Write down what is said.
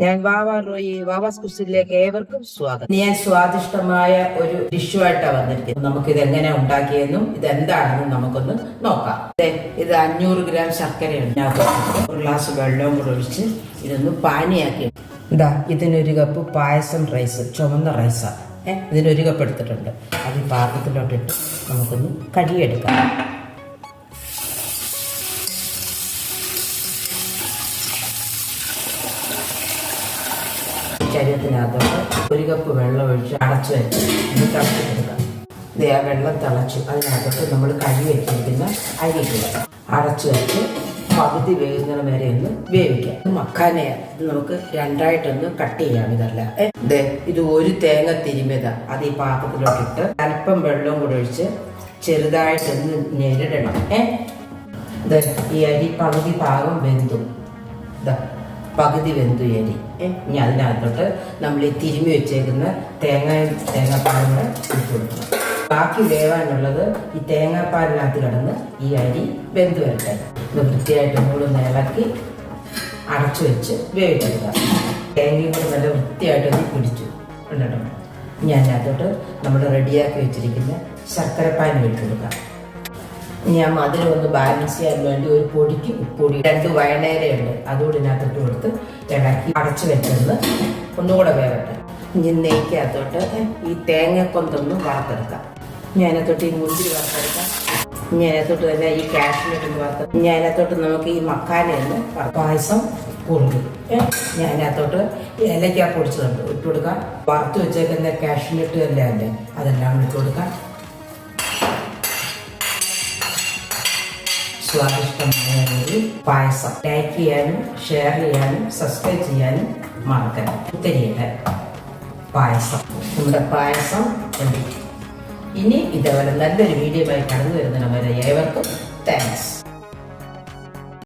ഞാൻ വാവാസ് കുസിലേക്ക് ഏവർക്കും സ്വാഗതം. ഞാൻ സ്വാദിഷ്ടമായ ഒരു ഡിഷുമായിട്ടാണ് വന്നിരിക്കുന്നത്. നമുക്കിത് എങ്ങനെ ഉണ്ടാക്കിയെന്നും ഇതെന്താണെന്നും നമുക്കൊന്ന് നോക്കാം. ഇത് 500 ഗ്രാം ശർക്കരയുണ്ട്. ഒരു ഗ്ലാസ് വെള്ളവും കൂടെ ഒഴിച്ച് ഇതൊന്ന് പാനിയാക്കി. ഇതിനൊരു കപ്പ് പായസം റൈസ്, ചുവന്ന റൈസാണ്. ഇതിനൊരു കപ്പ് എടുത്തിട്ടുണ്ട്. അത് ഈ പാത്രത്തിലോട്ടിട്ട് നമുക്കൊന്ന് കഴുകിയെടുക്കാം. ശരീരത്തിനകത്തോട്ട് ഒരു കപ്പ് വെള്ളം ഒഴിച്ച് അടച്ചു വെച്ച് ഇത് തിളച്ചെടുക്കാം. ആ വെള്ളം തിളച്ചു അതിനകത്തോട്ട് നമ്മൾ കഴുകി വെച്ചിരിക്കുന്ന അരി അടച്ചു വെച്ച് പകുതി വേകുന്ന വരെ ഒന്ന് വേവിക്കാം. മക്കാനയ ഇത് നമുക്ക് രണ്ടായിട്ടൊന്ന് കട്ട് ചെയ്യാം. ഇതല്ല ഇത് ഒരു തേങ്ങ തിരുമ്മിയതാ. അത് ഈ പാത്രത്തിലോട്ടിട്ട് അല്പം വെള്ളവും കൂടെ ഒഴിച്ച് ചെറുതായിട്ടൊന്ന് ഞെരിടണം. ഈ അരി പകുതി ഭാഗം വെന്തു. പകുതി വെന്തു അരി. ഇനി അതിനകത്തോട്ട് നമ്മൾ ഈ തിരുമ്മി വെച്ചേക്കുന്ന തേങ്ങാപ്പാലും കൂടെ ഇട്ട് കൊടുക്കണം. ബാക്കി വേവാനുള്ളത് ഈ തേങ്ങാപ്പാലിനകത്ത് കിടന്ന് ഈ അരി വെന്ത് വരട്ടെ. ഇത് വൃത്തിയായിട്ട് കൂടെ ഇളക്കി അടച്ചു വെച്ച് വേവിച്ചെടുക്കാം. തേങ്ങയും കൂടെ നല്ല വൃത്തിയായിട്ടൊന്ന് പിടിച്ചു കണ്ടിട്ടോ. ഇനി അതിനകത്തോട്ട് നമ്മൾ റെഡിയാക്കി വെച്ചിരിക്കുന്ന ശർക്കരപ്പാനി ഇട്ട് കൊടുക്കാം. ഞാൻ മധുരം ഒന്ന് ബാലൻസ് ചെയ്യാൻ വേണ്ടി ഒരു പൊടിക്ക് ഉപ്പൊടി 2 വയണേരയുണ്ട് അതുകൂടി ഇതിനകത്തോട്ട് കൊടുത്ത് ഇളക്കി അടച്ചു വെച്ചെന്ന് ഒന്നുകൂടെ വേവട്ടെ. ഇനി നെയ്ക്കകത്തോട്ട് ഈ തേങ്ങക്കൊന്തൊന്ന് വറുത്തെടുക്കാം. ഞാൻ അതിനകത്തോട്ട് ഈ മുന്തിരി വറുത്തെടുക്കാം. ഇനി അതിനകത്തോട്ട് തന്നെ ഈ കാഷ്നട്ട് വറുത്ത് ഇനി അതിനകത്തോട്ട് നമുക്ക് ഈ മക്കാനയൊന്ന് പായസം കൊടുക്കും. ഞാൻ അതിനകത്തോട്ട് ഏലക്ക പൊടിച്ചതുണ്ട് ഇട്ട് കൊടുക്കാം. വറുത്ത് വെച്ചേക്കുന്ന കാഷ്നട്ട് എല്ലാം ഉണ്ട് അതെല്ലാം ഇട്ട് കൊടുക്കാം. സ്വാദിഷ്ടമായ ഒരു പായസം. ലൈക്ക് ചെയ്യാനും ഷെയർ ചെയ്യാനും സബ്സ്ക്രൈബ് ചെയ്യാനും മറക്കണം. തിരിയട്ടെ പായസം. നമ്മുടെ പായസം ഉണ്ട്. ഇനി ഇതേപോലെ നല്ലൊരു വീഡിയോ ആയി കടന്നു വരുന്നതിന് വരെ ഏവർക്കും താങ്ക്സ്.